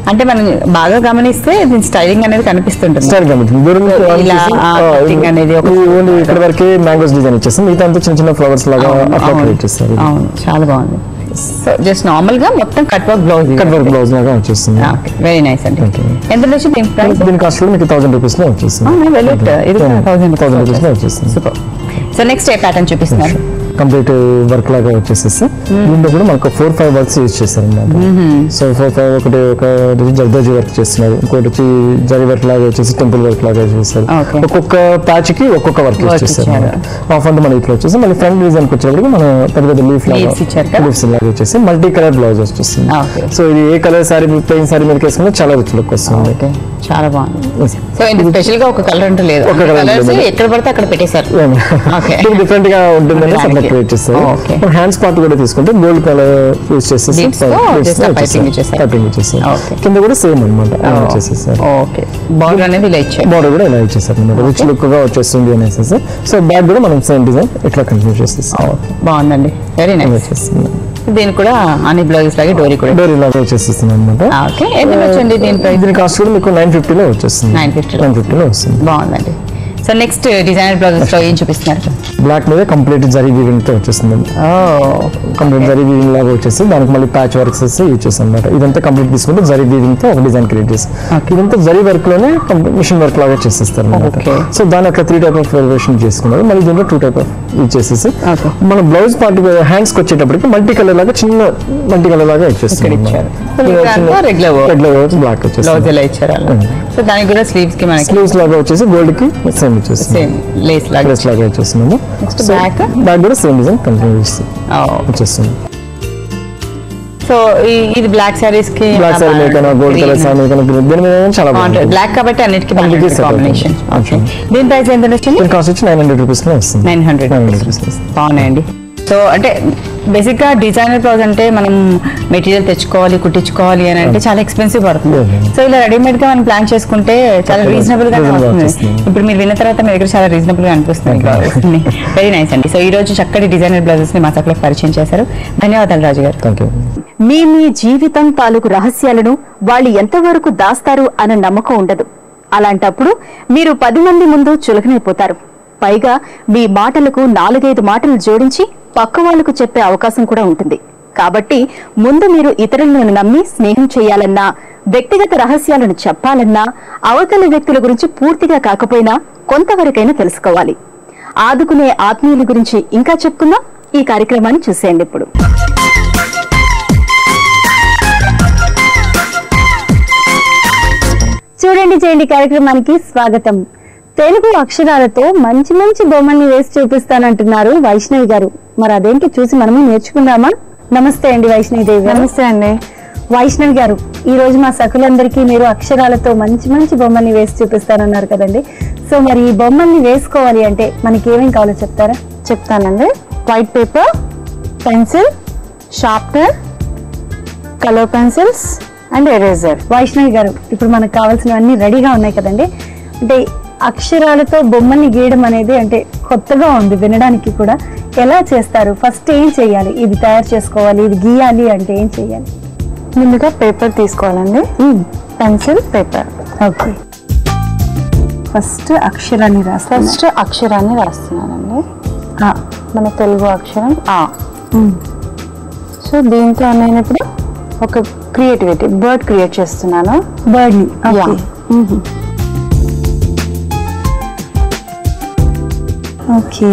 అంటే మనం బాగా గమనిస్తే దీని స్టైలింగ్ అనేది కనిపిస్తుంటుంది. స్టైల్ కనిపిస్తుంది. ఇక్కడ వరకే మ్యాంగోస్ డిజైన్ ఇచ్చేస్తాం. మిగతా అంతా చిన్న చిన్న ఫ్లవర్స్ లాగా ఇచ్చేస్తారు. చాలా బాగుంది. సో జస్ట్ నార్మల్ గా మొత్తం కట్ వర్క్ బ్లౌజ్ లాగా వచ్చేస్తుంది. వెరీ నైస్ అండి. ఎంత వచ్చి దీని కాస్ట్ కూడా మీకు 1000 రూపీస్ లో వచ్చేస్తుంది. 1000 రూపీస్ లో వచ్చేస్తుంది. సూపర్. సో నెక్స్ట్ ఏ ప్యాటర్న్ చూపిస్తున్నారు? కంప్లీట్ వర్క్ లాగా వచ్చేసేసి దీంట్లో కూడా మనకు 4-5 వర్క్స్ యూజ్ చేస్తారు అన్నమాట. సో 4-5 ఒక జర్దోజీ వర్క్ చేస్తున్నారు, ఇంకోటి వచ్చి జరీ వర్క్ లాగా వచ్చేసి టెంపుల్ వర్క్ లాగా చేస్తారు. ఒక్కొక్క ప్యాచ్ కి ఒక్కొక్క వర్క్ యూజ్ చేస్తారు. ఆఫ్ అంటే మన ఇట్లా వచ్చేసి మళ్ళీ ఫ్రంట్ డిజైన్ వచ్చేటప్పుడు మన పెద్ద పెద్ద లీఫ్ లాగా వచ్చేసి మల్టీ కలర్ బ్లౌజ్ వచ్చేస్తుంది. సో ఇది ఏ కలర్ సారీ ప్లెయిన్ సారీ మీద వేసుకున్నా చాలా రిచ్ లుక్ వస్తుంది. చాలా బాగుంది. సో స్పెషల్ గా ఒక కలర్ అంటూ లేదు, ఎక్కడ పడితే అక్కడ పెట్టేశారు. డిఫరెంట్ గా ఉంటుందని క్రియేట్ చేస్తారు. హ్యాండ్స్ పార్ట్ కూడా తీసుకుంటే గోల్డ్ కలర్ యూజ్ చేసేసి పైపింగ్ ఇచ్చేస్తారు. కింద కూడా సేమ్ అనమాట వచ్చేసేసారు. బార్డర్ కూడా ఇలా ఇచ్చేసారు అనమాట. రిచ్ లుక్ గా వచ్చేస్తుంది అనేసి. సో బ్యాక్ కూడా మనం సేమ్ డిజైన్ ఇట్లా కంటిన్యూ చేసేస్తాం. బాగుందండి. వెరీ నైస్ వచ్చేస్తుంది. దీని కూడా అన్ని బ్లౌజెస్ లాగే డోరీ లాగా వచ్చేస్తుంది అనమాట. దీని కాస్ట్ కూడా మీకు 950 లో వచ్చేస్తుంది. 950 లో వస్తుంది. బాగుందండి. సో నెక్స్ట్ డిజైనర్ బ్లౌజెస్ లో ఏం చూపిస్తున్నారు? బ్లాక్ మీద కంప్లీట్ జరీ వీవింగ్ తో వచ్చేస్తుంది. కంప్లీట్ జరీ వీవింగ్ లాగా వచ్చేసి దానికి మళ్ళీ ప్యాచ్ వర్క్స్ యూజ్ చేస్తాం అనమాట. ఇదంతా కంప్లీట్ తీసుకుంటే జరీ వీవింగ్ తో ఒక డిజైన్ క్రియేట్ చేసి ఇదంతా జరీ వర్క్ లోనే మిషన్ వర్క్ లాగా చేసేస్తారు అనమాట. సో దాని అట్లా 3 టైప్ ఆఫ్ వేరియేషన్ చేసుకున్నారు. మళ్ళీ దీంట్లో 2 టైప్ ఆఫ్ యూజ్ చేసేసి మన బ్లౌజ్ పార్ట్ హ్యాండ్స్ కి వచ్చేటప్పటికి మల్టీ కలర్ లాగా చిన్న మల్టీ కలర్ లాగా వచ్చేస్తుంది. రెగ్యులర్ బ్లాక్ వచ్చేస్తుంది. సో దానికి కూడా స్లీవ్స్ కి మనకి స్లీవ్స్ లాగా వచ్చేసి గోల్డ్ కి సేమ్ వచ్చేస్తుంది. సేమ్ లేస్ లాగా వచ్చేస్తుంది. బ్యాక్ కూడా సేమ్ డిజైన్ కంటిన్యూ వచ్చేస్తుంది. సో ఇది బ్లాక్ సారీస్ కి బ్లాక్ సారీ మేకనా గోల్డ్ కలర్ సారీ మేకనా దీని మీద చాలా బాగుంటుంది. బ్లాక్ కాబట్టి అన్నిటికీ కాంబినేషన్. దీని ప్రైస్ ఎంత వచ్చింది? దీని కాస్ట్ వచ్చి 900 రూపీస్ లో వస్తుంది. 900 రూపీస్. బాగున్నాయండి. సో అంటే బేసిక్ గా డిజైనర్ బ్లౌజ్ అంటే మనం మెటీరియల్ తెచ్చుకోవాలి కుట్టించుకోవాలి అని అంటే చాలా ఎక్స్పెన్సివ్ పడుతుంది. సో ఇలా రెడీమేడ్ గా మనం ప్లాన్ చేసుకుంటే చాలా రీజనబుల్ గా వస్తుంది. ఇప్పుడు మీరు విన్న తర్వాత మీ దగ్గర చాలా రీజనబుల్ గా అనిపిస్తుంది. వెరీ నైస్ అండి. సో ఈ రోజు చక్కటి డిజైనర్ బ్లౌజెస్ ని మా సకులకు పరిచయం చేశారు. ధన్యవాదాలు రాజు గారు. మీ జీవితం తాలూకు రహస్యాలను వాళ్ళు ఎంతవరకు దాస్తారు అన్న నమ్మకం ఉండదు. అలాంటప్పుడు మీరు 10 మంది ముందు చులకనైపోతారు. పైగా మీ మాటలకు 4-5 మాటలు జోడించి పక్క వాళ్లకు చెప్పే అవకాశం కూడా ఉంటుంది. కాబట్టి ముందు మీరు ఇతరులను నమ్మి స్నేహం చేయాలన్నా, వ్యక్తిగత రహస్యాలను చెప్పాలన్నా అవతలి వ్యక్తుల గురించి పూర్తిగా కాకపోయినా కొంతవరకైనా తెలుసుకోవాలి. ఆదుకునే ఆత్మీయుల గురించి ఇంకా చెప్పుకుందాం. ఈ కార్యక్రమాన్ని చూసేయండి ఇప్పుడు. చూడండి చేయండి కార్యక్రమానికి స్వాగతం. తెలుగు అక్షరాలతో మంచి మంచి బొమ్మల్ని వేసి చూపిస్తానంటున్నారు వైష్ణవి గారు. మరి అదేంటి చూసి మనము నేర్చుకుందామా? నమస్తే అండి వైష్ణవి దేవి. నమస్తే అండి. వైష్ణవి గారు, ఈ రోజు మా సకులందరికీ మీరు అక్షరాలతో మంచి మంచి బొమ్మల్ని వేసి చూపిస్తానన్నారు కదండి. సో మరి ఈ బొమ్మల్ని వేసుకోవాలి అంటే మనకి ఏమేం కావాలో చెప్తారా? చెప్తానండి. White paper, pencil, sharpener, colour pencils and eraser. Vaishnavi గారు, ఇప్పుడు మనకు కావాల్సినవన్నీ రెడీగా ఉన్నాయి కదండి. అంటే అక్షరాలతో బొమ్మల్ని గీయడం అనేది అంటే కొత్తగా ఉంది వినడానికి కూడా. ఎలా చేస్తారు? ఫస్ట్ ఏం చేయాలి? ఇది తయారు చేసుకోవాలి, ఇది గీయాలి అంటే ఏం చేయాలి? ముందుగా పేపర్ తీసుకోవాలండి. Pencil, paper. ఓకే, ఫస్ట్ అక్షరాన్ని రాస్తున్నానండి. మన తెలుగు అక్షరం ఆ. సో దీంట్లో నేను ఇప్పుడు ఒక క్రియేటివిటీ బర్డ్ క్రియేట్ చేస్తున్నాను. బర్డ్ ని. ఓకే,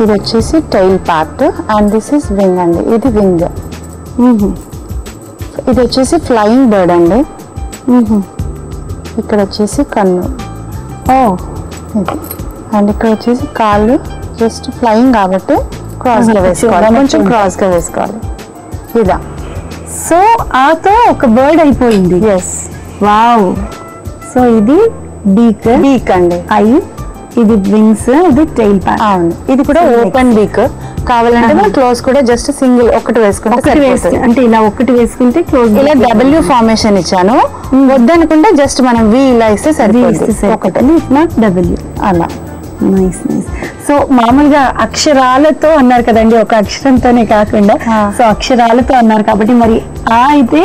ఇది వచ్చేసి tail part and this is wing అండి. ఇది వింగ్. ఇది వచ్చేసి ఫ్లయింగ్ బర్డ్ అండి. ఇక్కడ వచ్చేసి కన్ను. ఇది అండ్ ఇక్కడ వచ్చేసి కాళ్ళు. జస్ట్ ఫ్లయింగ్ కాబట్టి క్రాస్ గా వేసుకోవాలి, కొంచెం క్రాస్ గా వేసుకోవాలి ఇలా. సో ఆతో ఒక బర్డ్ అయిపోయింది. ఎస్. వావ్. సో ఇది బీక్ అండి. ఐ, ఇది వింగ్స్, ఇది టైల్ పార్ట్. అవును, ఇది కూడా ఓపెన్ బీక్. కావాలంటే మనం క్లోజ్ కూడా జస్ట్ సింగిల్ ఒకటి వేసుకుంటే అంటే ఇలా ఒకటి వేసుకుంటే క్లోజ్. ఇలా డబ్ల్యూ ఫార్మేషన్ ఇచ్చాను. వద్దనుకుంటే జస్ట్ మనం వి ఇలా ఇస్తే సరిపోతుంది. డబ్ల్యూ అలా. Nice nice. సో మామూలుగా అక్షరాలతో అన్నారు కదండి, ఒక అక్షరంతోనే కాకుండా. సో అక్షరాలతో అన్నారు కాబట్టి మరి ఆ అయితే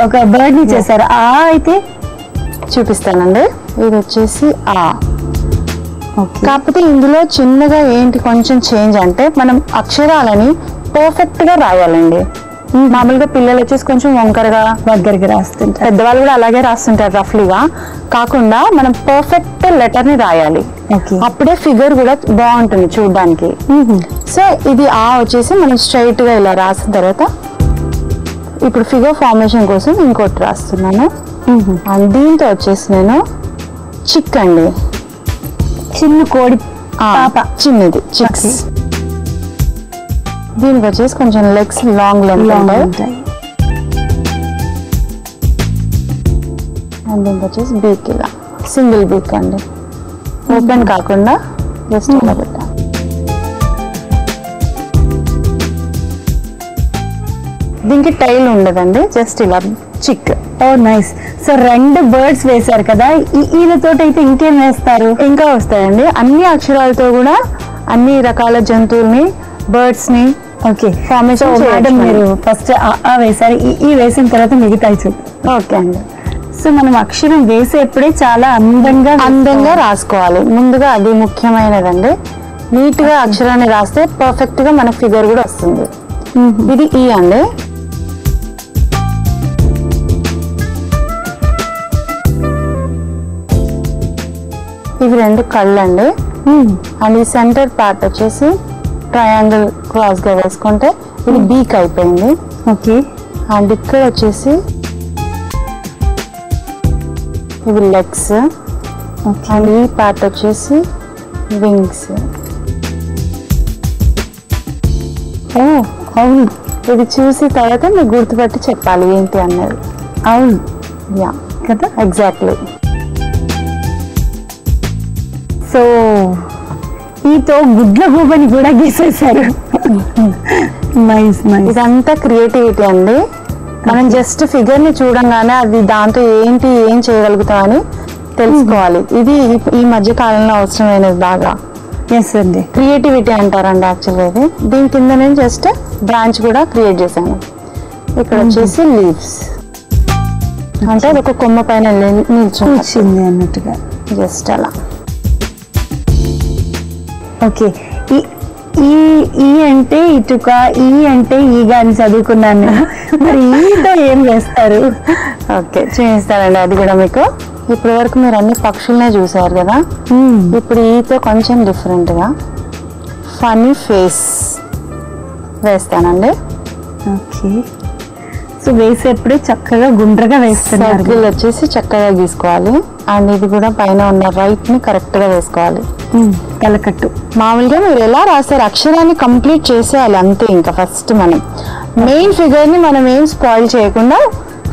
ఒక బర్డ్ ని చేశారు. ఆ అయితే చూపిస్తానండి. ఇది వచ్చేసి ఆ. కాకపోతే ఇందులో చిన్నగా ఏంటి కొంచెం చేంజ్ అంటే మనం అక్షరాలని పర్ఫెక్ట్ గా రాయాలండి. మామూలుగా పిల్లలు వచ్చేసి కొంచెం వంకరగా దగ్గరగా రాస్తుంటారు, పెద్దవాళ్ళు కూడా అలాగే రాస్తుంటారు రఫ్లీగా. కాకుండా మనం పర్ఫెక్ట్ లెటర్ ని రాయాలి. అప్పుడే ఫిగర్ కూడా బాగుంటుంది చూడడానికి. సో ఇది ఆ వచ్చేసి మనం స్ట్రైట్ గా ఇలా రాసిన తర్వాత ఇప్పుడు ఫిగర్ ఫార్మేషన్ కోసం ఇంకోటి రాస్తున్నాను. అండ్ దీంతో వచ్చేసి నేను చిక్ అండి, చిన్న కోడి పాప, చిన్నది చిక్స్. దీనికి వచ్చేసి కొంచెం లెగ్స్ లాంగ్ ఉంటాయి. అండ్ దీనికి వచ్చేసి బీక్ ఇలా సింగిల్ బీక్ అండి, ఓపెన్ కాకుండా జస్ట్ ఇలా పెట్టాను. దీనికి టైల్ ఉండదండి, జస్ట్ ఇలా చిక్. ఓ నైస్. సో 2 బర్డ్స్ వేశారు కదా, ఈలతో అయితే ఇంకేం వేస్తారు? ఇంకా వస్తాయండి అన్ని అక్షరాలతో కూడా అన్ని రకాల జంతువుల్ని, బర్డ్స్ ని. ఓకే, ఫార్మేషన్ మేడం మీరు ఫస్ట్ ఆ వేశారు, ఈ వేసిన తర్వాత మిగతా చూద్దాం. ఓకే అండి. సో మనం అక్షరం వేసేప్పుడే చాలా అందంగా రాసుకోవాలి. ముందుగా అది ముఖ్యమైనదండి. నీట్ గా అక్షరాన్ని రాస్తే పర్ఫెక్ట్ గా మన ఫిగర్ కూడా వస్తుంది. ఇది ఈ అండి. ఇవి 2 కళ్ళు అండి. అండ్ ఈ సెంటర్ పార్ట్ వచ్చేసి ట్రయాంగిల్ క్రాస్ గా వేసుకుంటే ఇది బీక్ అయిపోయింది. ఓకే. అండ్ ఇక్కడ వచ్చేసి ఇవి లెగ్స్. అండ్ ఈ పార్ట్ వచ్చేసి వింగ్స్. అవును, ఇది చూసి తర్వాత మీరు గుర్తుపట్టి చెప్పాలి ఏంటి అన్నది. అవును, యా కదా, ఎగ్జాక్ట్లీ. సో ఈతో గుడ్ల గూబని కూడా గీసేశారు. ఇదంతా క్రియేటివిటీ అండి. మనం జస్ట్ ఫిగర్ ని చూడంగానే అది దాంతో ఏం చేయగలుగుతామని తెలుసుకోవాలి. ఇది ఈ మధ్య కాలంలో అవసరమైనది బాగా. ఎస్ అండి, క్రియేటివిటీ అంటారండి యాక్చువల్గా. ఇది దీని కింద నేను జస్ట్ బ్రాంచ్ కూడా క్రియేట్ చేశాను. ఇక్కడ వచ్చేసి లీవ్స్ అంటే అది ఒక కొమ్మ పైన నిల్చుంది అన్నట్టుగా, జస్ట్ అలా. ఓకే, ఈ అంటే ఇటుక, ఈ అంటే ఈగా అని చదువుకున్నాను. మరి ఈతో ఏం చేస్తారు? ఓకే, చూపిస్తానండి అది కూడా మీకు. ఇప్పటి వరకు మీరు అన్ని పక్షులనే చూసారు కదా, ఇప్పుడు ఈతో కొంచెం డిఫరెంట్ గా ఫనీ ఫేస్ వేస్తానండి. ఓకే, సో వేసేప్పుడే చక్కగా గుండ్రగా వేస్తున్నారు. సర్కిల్ వచ్చేసి చక్కగా గీసుకోవాలి. అండ్ ఇది కూడా పైన ఉన్న రైట్ ని కరెక్ట్ గా వేసుకోవాలి. తలకట్టు మామూలుగా మీరు ఎలా రాస్తారు, అక్షరాన్ని కంప్లీట్ చేసేయాలి అంతే. ఇంకా ఫస్ట్ మనం మెయిన్ ఫిగర్ ని మనం ఏం స్పాయిల్ చేయకుండా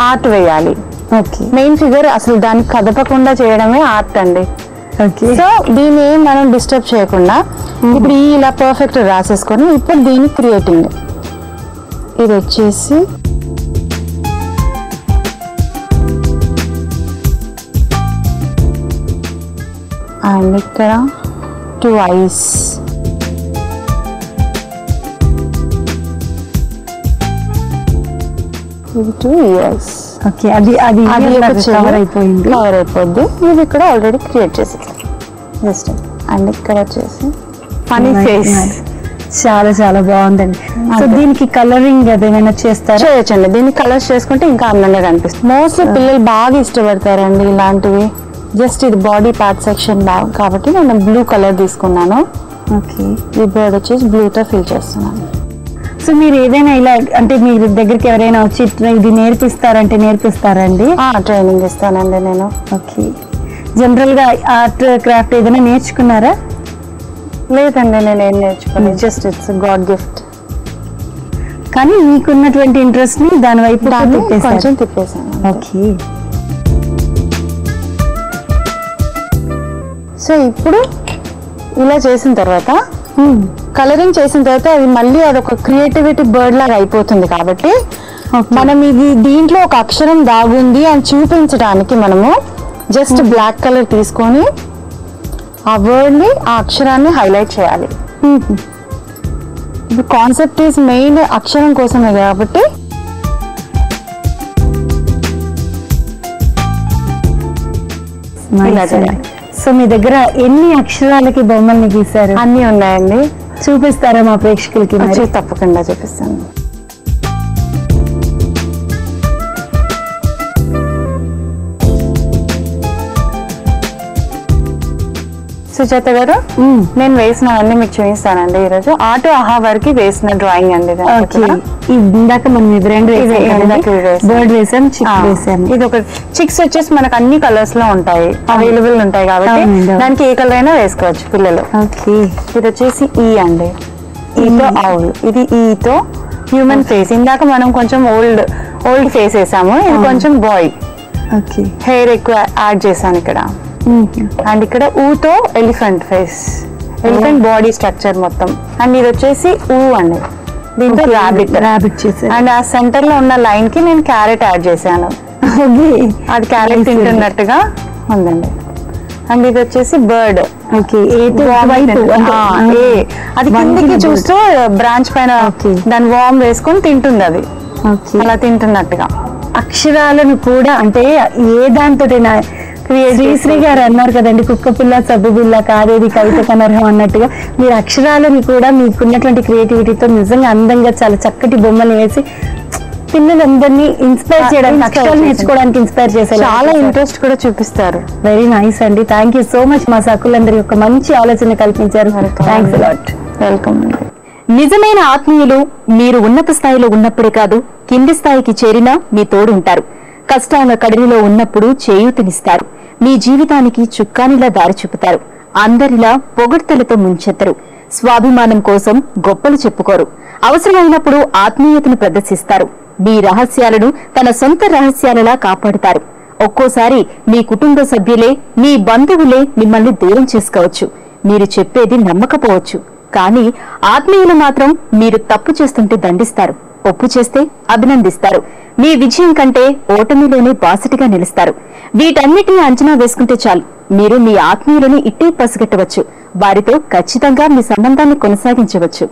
ఆర్ట్ వేయాలి. ఓకే, మెయిన్ ఫిగర్ అసలు దాన్ని కదపకుండా చేయడమే ఆర్ట్ అండి. ఓకే, సో దీన్ని ఏం మనం డిస్టర్బ్ చేయకుండా ఇప్పుడు ఇలా పర్ఫెక్ట్ రాసేసుకొని ఇప్పుడు దీన్ని క్రియేటింగ్. ఇది వచ్చేసి అండ్ ఇక్కడ 2 eyes. ఇది 2 ears. ఓకే, అది కవర్ అయిపోయింది. ఇది ఇక్కడ ఆల్రెడీ క్రియేట్ చేసేది జస్ట్. అండ్ ఇక్కడ వచ్చేసి ఫనీ ఫేస్. చాలా బాగుందండి. సో దీనికి కలరింగ్ ఏదైనా చేస్తారా? చేయొచ్చండి, దీన్ని కలర్స్ చేసుకుంటే ఇంకా అందంగా కనిపిస్తుంది. మోస్ట్లీ పిల్లలు బాగా ఇష్టపడతారండి ఇలాంటివి. జస్ట్ ఇది బాడీ పార్ట్ సెక్షన్ కాబట్టి నేను బ్లూ కలర్ తీసుకున్నాను. ఓకే, ఈ బర్డ్ వచ్చేసి బ్లూతో ఫిల్ చేస్తున్నాను. సో మీరు ఏదైనా ఇలా అంటే మీ దగ్గరికి ఎవరైనా వచ్చి ఇది నేర్పిస్తారండి? ట్రైనింగ్ ఇస్తానండి నేను. ఓకే, జనరల్ గా ఆర్ట్ క్రాఫ్ట్ ఏదైనా నేర్చుకున్నారా? లేదండి, నేను ఏం నేర్చుకోలేదు. Just it's God gift. కానీ మీకున్నటువంటి ఇంట్రెస్ట్ ని దాని వైపు కొంచెం తిప్పేసాను. ఓకే, సో ఇప్పుడు ఇలా చేసిన తర్వాత కలరింగ్ చేసిన తర్వాత అది మళ్ళీ అదొక క్రియేటివిటీ బర్డ్ లాగా అయిపోతుంది. కాబట్టి మనం ఇది దీంట్లో ఒక అక్షరం దాగుంది అని చూపించడానికి మనము జస్ట్ బ్లాక్ కలర్ తీసుకొని ఆ వర్డ్ ని, ఆ అక్షరాన్ని హైలైట్ చేయాలి. ఇప్పుడు కాన్సెప్ట్ ఈస్ మెయిన్ అక్షరం కోసమే కాబట్టి ఇలా చేయాలి. సో మీ దగ్గర ఎన్ని అక్షరాలకి బొమ్మల్ని గీశారు? అన్ని ఉన్నాయండి. చూపిస్తారా మా ప్రేక్షకులకి? తప్పకుండా చూపిస్తాను. సుజాత గారు, నేను వేసినవన్నీ మీకు చూపిస్తానండి ఈరోజు. ఆటో ఆహా వరకు వేసిన డ్రాయింగ్ అండి. ఇందాక మనం బర్డ్ వేసాం, చిక్ వేసాం. ఇది ఒక చిక్స్ వచ్చేసి మనకు అన్ని కలర్స్ లో ఉంటాయి, అవైలబుల్ ఉంటాయి కాబట్టి దానికి ఏ కలర్ అయినా వేసుకోవచ్చు పిల్లలు. ఇది వచ్చేసి ఈ అండి, ఈతో ఆవుల్. ఇది ఈతో హ్యూమన్ ఫేస్. ఇందాక మనం కొంచెం ఓల్డ్ ఫేస్ వేసాము, ఇది కొంచెం బాయ్. హెయిర్ ఎక్కువ యాడ్ చేశాను ఇక్కడ. అండ్ ఇక్కడ ఊతో elephant face, elephant body structure మొత్తం. అండ్ ఇది వచ్చేసి ఊ అండి, దీంతో ర్యాబిట్ చేశాను. అండ్ ఆ సెంటర్ లో ఉన్న లైన్ కి నేను క్యారెట్ యాడ్ చేశాను. అది క్యారెట్ తింటున్నట్టుగా ఉందండి. అండ్ ఇది వచ్చేసి బర్డ్. అది కిందికి చూస్తూ బ్రాంచ్ పైన దాని వామ్ వేసుకొని తింటుంది అది. అలా తింటున్నట్టుగా. అక్షరాలను కూడా అంటే ఏ దాంతోటైనా శ్రీశ్రీ గారు అన్నారు కదండి, కుక్క పిల్ల సబ్బు బిల్ల కాదేది కవిత కనర్హం అన్నట్టుగా మీరు అక్షరాలను కూడా మీకున్నటువంటి క్రియేటివిటీతో నిజంగా అందంగా చాలా చక్కటి బొమ్మలు వేసి పిల్లలందరినీ ఇన్స్పైర్ చేయడానికి, అక్షరాలు నేర్చుకోవడానికి ఇన్స్పైర్ చేసే చాలా ఇంట్రెస్ట్ కూడా చూపిస్తారు. వెరీ నైస్ అండి. Thank you so much. మా సకులందరి ఒక మంచి ఆలోచన కల్పించారు. Thanks a lot. వెల్కమ్ అండి. నిజమైన ఆత్మీయులు మీరు ఉన్నత స్థాయిలో ఉన్నప్పుడే కాదు, కింది స్థాయికి చేరినా మీ తోడు ఉంటారు. కష్టాల కడలిలో ఉన్నప్పుడు చేయూతనిస్తారు. మీ జీవితానికి చుక్కానిలా దారి చూపుతారు. అందరిలా పొగడ్తలతో ముంచెత్తరు. స్వాభిమానం కోసం గొప్పలు చెప్పుకోరు. అవసరమైనప్పుడు ఆత్మీయతను ప్రదర్శిస్తారు. మీ రహస్యాలను తన సొంత రహస్యాలలా కాపాడుతారు. ఒక్కోసారి మీ కుటుంబ సభ్యులే, మీ బంధువులే మిమ్మల్ని దూరం చేసుకోవచ్చు. మీరు చెప్పేది నమ్మకపోవచ్చు. కానీ ఆత్మీయులు మాత్రం మీరు తప్పు చేస్తుంటే దండిస్తారు, ఒప్పు చేస్తే అభినందిస్తారు. మీ విజయం కంటే ఓటమిలోనే బాసటిగా నిలుస్తారు. వీటన్నిటిని అంచనా వేసుకుంటే చాలు, మీరు మీ ఆత్మీయులను ఇట్టే పసిగట్టవచ్చు. వారితో ఖచ్చితంగా మీ సంబంధాన్ని కొనసాగించవచ్చు.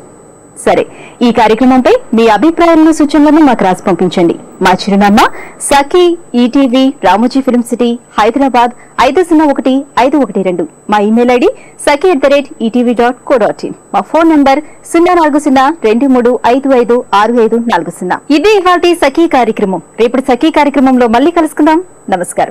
సరే, ఈ కార్యక్రమంపై మీ అభిప్రాయాలను, సూచనలను మాకు రాసి పంపించండి. మా చిరునామా Sakhi, ETV, Ramoji film city, Hyderabad 501512. మా ఇమెయిల్ ఐడి saki@etv.co.in. మా ఫోన్ నంబర్ 040223556540. ఇది ఇవాల్టి సఖీ కార్యక్రమం. రేపటి సఖీ కార్యక్రమంలో మళ్ళీ కలుసుకుందాం. నమస్కారం.